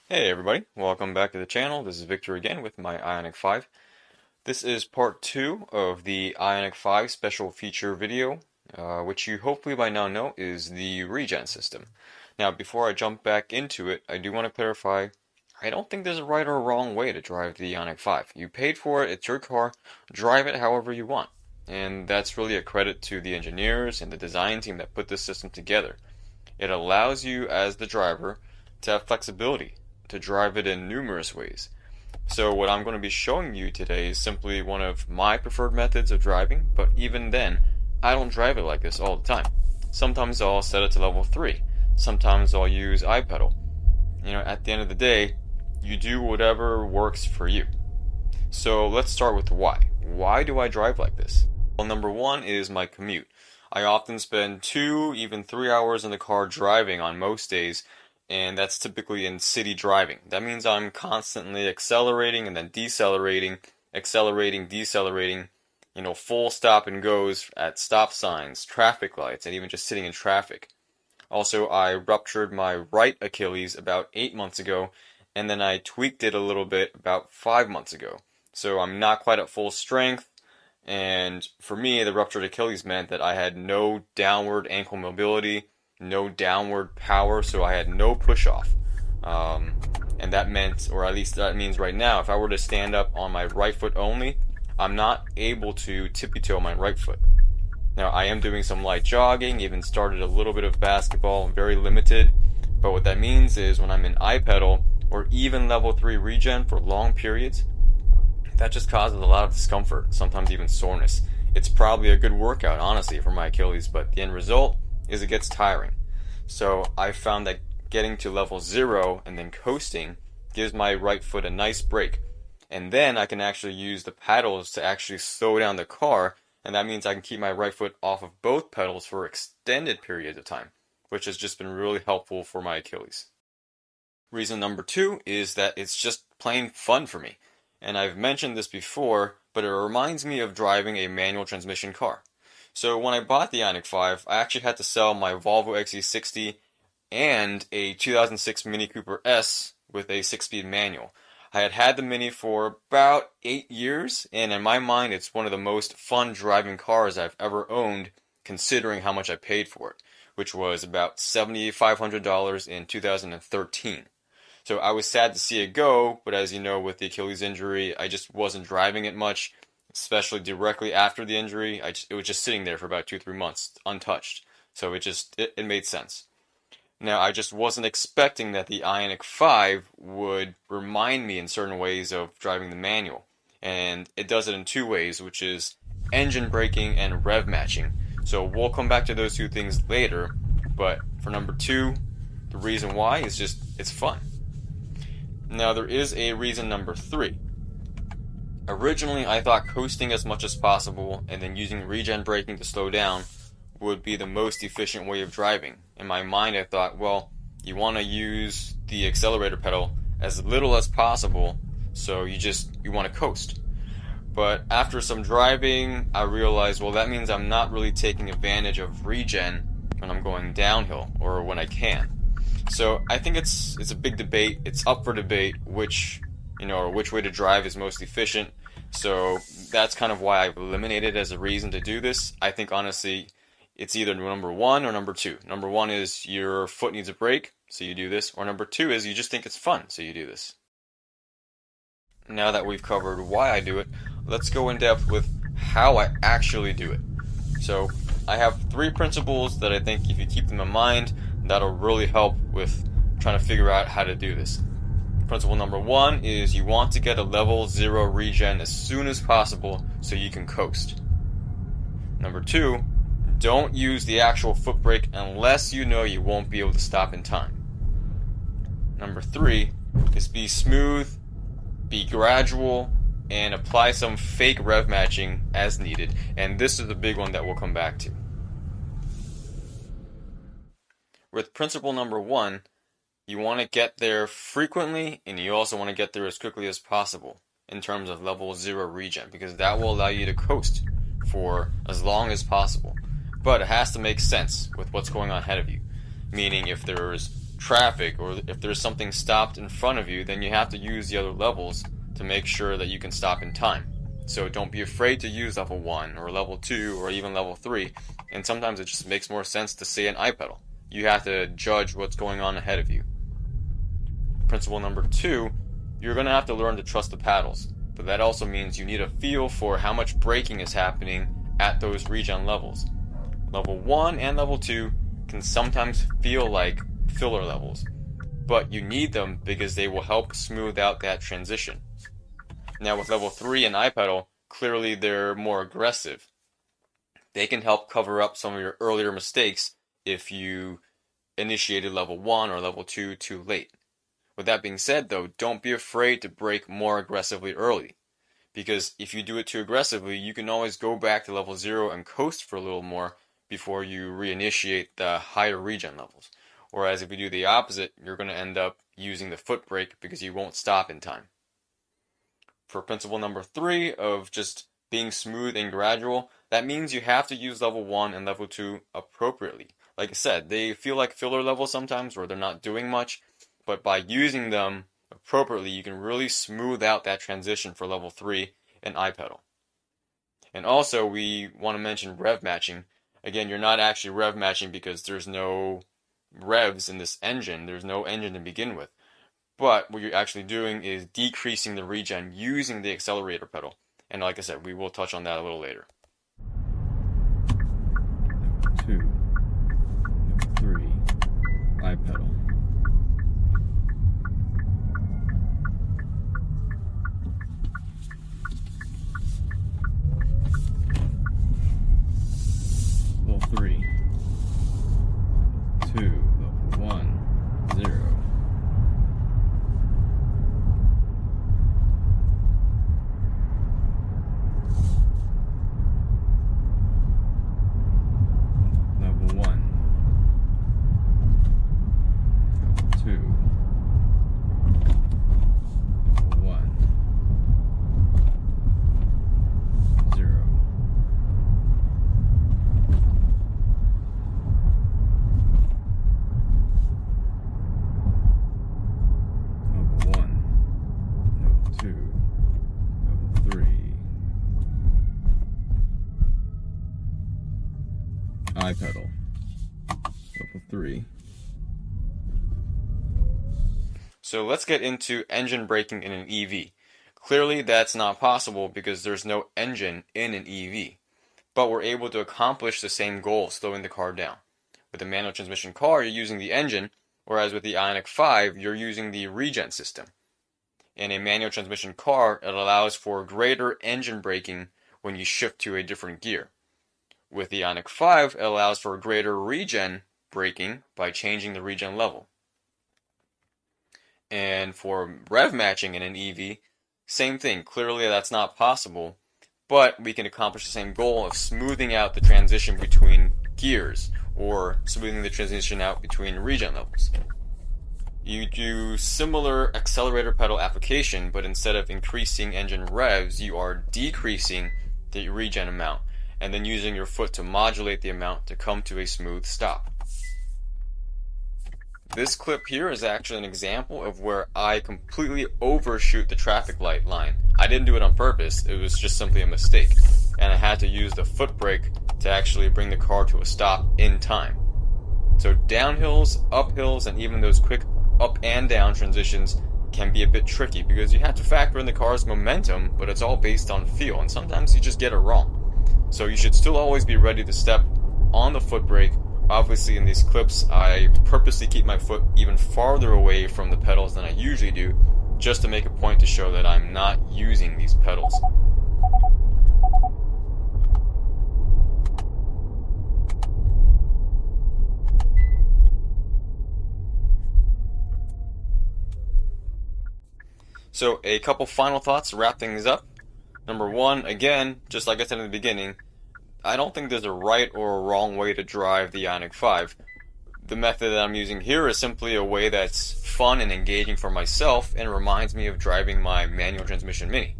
Hey everybody, welcome back to the channel. This is Victor again with my Ioniq 5. This is part 2 of the Ioniq 5 special feature video, which you hopefully by now know is the Regen system. Now before I jump back into it, I do want to clarify, I don't think there's a right or wrong way to drive the Ioniq 5. You paid for it, it's your car, drive it however you want. And that's really a credit to the engineers and the design team that put this system together. It allows you as the driver to have flexibility to drive it in numerous ways. So what I'm going to be showing you today is simply one of my preferred methods of driving, but even then, I don't drive it like this all the time. Sometimes I'll set it to level 3. Sometimes I'll use iPedal. At the end of the day, you do whatever works for you. So let's start with the why. Why do I drive like this? Well, number one is my commute. I often spend 2, even 3 hours in the car driving on most days, and that's typically in city driving. That means I'm constantly accelerating and then decelerating, accelerating, decelerating, full stop and goes at stop signs, traffic lights, and even just sitting in traffic. Also, I ruptured my right Achilles about 8 months ago, and then I tweaked it a little bit about 5 months ago. So I'm not quite at full strength, and for me, the ruptured Achilles meant that I had no downward ankle mobility, no downward power, so I had no push off. And that meant, or at least that means right now, if I were to stand up on my right foot only, I'm not able to tippy toe my right foot. Now, I am doing some light jogging, even started a little bit of basketball, very limited, but what that means is when I'm in iPedal or even level 3 regen for long periods, that just causes a lot of discomfort, sometimes even soreness. It's probably a good workout, honestly, for my Achilles, but the end result is it gets tiring. So I found that getting to level 0 and then coasting gives my right foot a nice break. And then I can actually use the pedals to actually slow down the car, and that means I can keep my right foot off of both pedals for extended periods of time, which has just been really helpful for my Achilles. Reason number 2 is that it's just plain fun for me. And I've mentioned this before, but it reminds me of driving a manual transmission car. So when I bought the Ioniq 5, I actually had to sell my Volvo XC60 and a 2006 Mini Cooper S with a 6-speed manual. I had had the Mini for about 8 years, and in my mind, it's one of the most fun driving cars I've ever owned, considering how much I paid for it, which was about $7,500 in 2013. So I was sad to see it go, but as you know, with the Achilles injury, I just wasn't driving it much, especially directly after the injury. It was just sitting there for about 2-3 months, untouched. So it made sense. Now, I just wasn't expecting that the Ioniq 5 would remind me in certain ways of driving the manual. And it does it in 2 ways, which is engine braking and rev matching. So we'll come back to those 2 things later, but for number 2, the reason why is just it's fun. Now, there is a reason number 3. Originally, I thought coasting as much as possible and then using regen braking to slow down would be the most efficient way of driving. In my mind, I thought, well, you want to use the accelerator pedal as little as possible, so you want to coast. But after some driving, I realized, well, that means I'm not really taking advantage of regen when I'm going downhill or when I can. So I think it's a big debate. It's up for debate which way to drive is most efficient. So that's kind of why I've eliminated it as a reason to do this. I think honestly, it's either number 1 or number 2. Number 1 is your foot needs a break, so you do this. Or number 2 is you just think it's fun, so you do this. Now that we've covered why I do it, let's go in depth with how I actually do it. So I have 3 principles that I think if you keep them in mind, that'll really help with trying to figure out how to do this. Principle number 1 is you want to get a level 0 regen as soon as possible so you can coast. Number 2, don't use the actual foot brake unless you know you won't be able to stop in time. Number 3 is be smooth, be gradual, and apply some fake rev matching as needed. And this is the big one that we'll come back to. With principle number 1, you want to get there frequently, and you also want to get there as quickly as possible in terms of level 0 regen, because that will allow you to coast for as long as possible. But it has to make sense with what's going on ahead of you. Meaning if there's traffic or if there's something stopped in front of you, then you have to use the other levels to make sure that you can stop in time. So don't be afraid to use level 1 or level 2 or even level 3, and sometimes it just makes more sense to say an I-pedal. You have to judge what's going on ahead of you. Principle number 2, you're going to have to learn to trust the paddles, but that also means you need a feel for how much braking is happening at those regen levels. Level 1 and level 2 can sometimes feel like filler levels, but you need them because they will help smooth out that transition. Now with level 3 and I-pedal, clearly they're more aggressive. They can help cover up some of your earlier mistakes if you initiated level 1 or level 2 too late. With that being said though, don't be afraid to brake more aggressively early, because if you do it too aggressively, you can always go back to level 0 and coast for a little more before you reinitiate the higher regen levels. Whereas if you do the opposite, you're going to end up using the foot brake because you won't stop in time. For principle number 3 of just being smooth and gradual, that means you have to use level 1 and level 2 appropriately. Like I said, they feel like filler levels sometimes where they're not doing much, but by using them appropriately, you can really smooth out that transition for level 3 and I-pedal. And also, we want to mention rev matching. Again, you're not actually rev matching because there's no revs in this engine. There's no engine to begin with. But what you're actually doing is decreasing the regen using the accelerator pedal. And like I said, we will touch on that a little later. Number 2, number 3, I-pedal. Level 3, 2, level 1, 0. Level 1, level 2, level 1, 0. Level 1, level 2, level 3. I-pedal. Level 3. So let's get into engine braking in an EV. Clearly that's not possible because there's no engine in an EV, but we're able to accomplish the same goal, slowing the car down. With a manual transmission car, you're using the engine, whereas with the Ioniq 5, you're using the regen system. In a manual transmission car, it allows for greater engine braking when you shift to a different gear. With the Ioniq 5, it allows for greater regen braking by changing the regen level. And for rev matching in an EV, same thing. Clearly that's not possible, but we can accomplish the same goal of smoothing out the transition between gears, or smoothing the transition out between regen levels. You do similar accelerator pedal application, but instead of increasing engine revs, you are decreasing the regen amount, and then using your foot to modulate the amount to come to a smooth stop. This clip here is actually an example of where I completely overshoot the traffic light line. I didn't do it on purpose, it was just simply a mistake, and I had to use the foot brake to actually bring the car to a stop in time. So downhills, uphills, and even those quick up and down transitions can be a bit tricky because you have to factor in the car's momentum, but it's all based on feel, and sometimes you just get it wrong. So you should still always be ready to step on the foot brake. Obviously in these clips I purposely keep my foot even farther away from the pedals than I usually do, just to make a point to show that I'm not using these pedals. So a couple final thoughts to wrap things up. Number 1, again, just like I said in the beginning, I don't think there's a right or a wrong way to drive the Ioniq 5. The method that I'm using here is simply a way that's fun and engaging for myself and reminds me of driving my manual transmission Mini.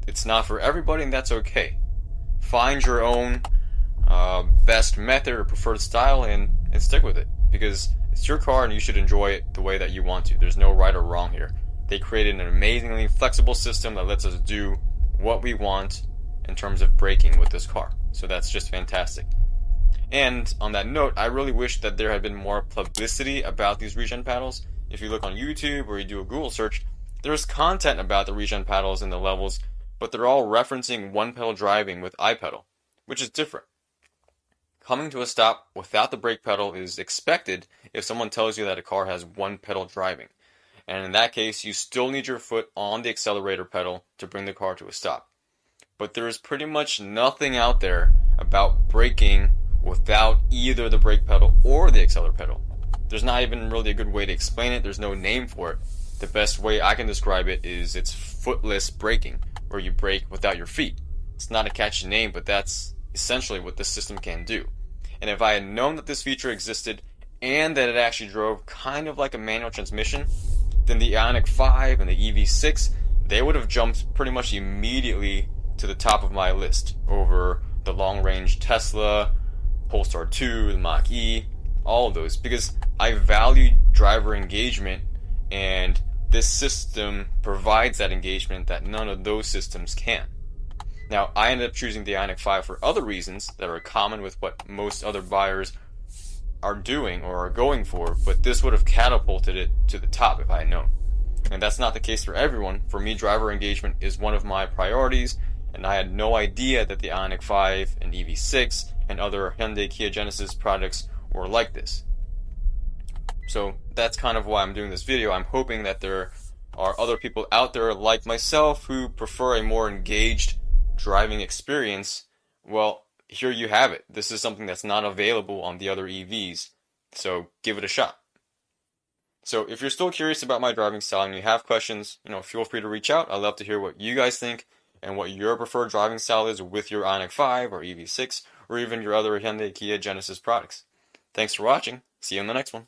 It's not for everybody, and that's okay. Find your own best method or preferred style and stick with it, because It's your car and you should enjoy it the way that you want to. There's no right or wrong here. They created an amazingly flexible system that lets us do what we want in terms of braking with this car. So that's just fantastic. And on that note, I really wish that there had been more publicity about these Regen paddles. If you look on YouTube or you do a Google search, there's content about the Regen paddles and the levels, but they're all referencing one pedal driving with iPedal, which is different. Coming to a stop without the brake pedal is expected if someone tells you that a car has one pedal driving. And in that case, you still need your foot on the accelerator pedal to bring the car to a stop. But there is pretty much nothing out there about braking without either the brake pedal or the accelerator pedal. There's not even really a good way to explain it. There's no name for it. The best way I can describe it is it's footless braking, where you brake without your feet. It's not a catchy name, but that's essentially what this system can do. And if I had known that this feature existed and that it actually drove kind of like a manual transmission, then the Ioniq 5 and the EV6, they would have jumped pretty much immediately to the top of my list over the long-range Tesla, Polestar 2, the Mach E, all of those, because I value driver engagement, and this system provides that engagement that none of those systems can. Now, I ended up choosing the Ioniq 5 for other reasons that are common with what most other buyers are doing or are going for, but this would have catapulted it to the top if I had known. And that's not the case for everyone. For me, driver engagement is one of my priorities, and I had no idea that the Ioniq 5 and EV6 and other Hyundai Kia Genesis products were like this. So that's kind of why I'm doing this video. I'm hoping that there are other people out there like myself who prefer a more engaged driving experience. Well, here you have it. This is something that's not available on the other EVs, so give it a shot. So if you're still curious about my driving style and you have questions, feel free to reach out. I'd love to hear what you guys think and what your preferred driving style is with your Ioniq 5 or EV6 or even your other Hyundai Kia Genesis products. Thanks for watching. See you in the next one.